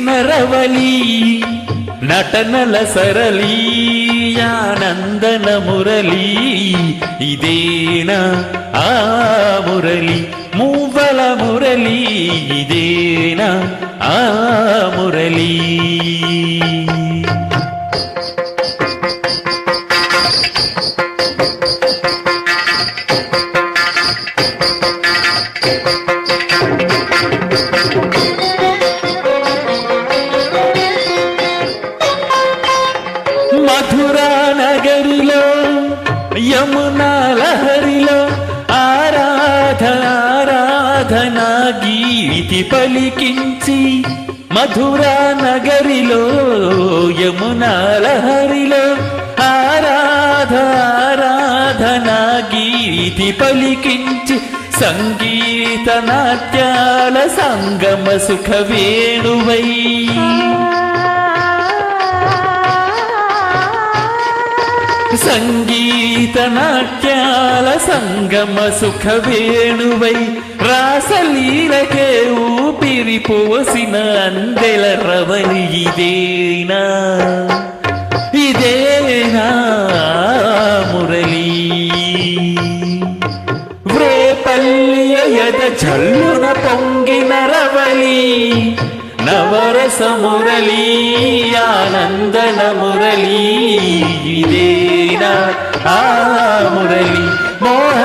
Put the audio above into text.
విరిసిన రవలి నటనల సరళీ ఆనందన మురళి ఇదేనా ఆ మురళి మూవల మురళి ఇదేనా ఆ మురళి మధురా నగరిలో యమునా లహరిలో ఆరాధనా గీతి పలికించి మధురా నగరిలో యమునా లహరిలో ఆరాధనా గీతి పలికించి సంగీత నాట్యాల సంగమ సుఖ వేణువై సంగీత నాట్యాల సంగమ సుఖ వేణువై రాసలీలకే ఊపిరి పోసిన అందెల రవలి ఇదేనా ఇదేనా మురళి వ్రేపల్లియ యద జల్లున పొంగిన రవలి నవరస మురళి ఆనందన మురళి ఇదేనా ఆ మురళి మోహ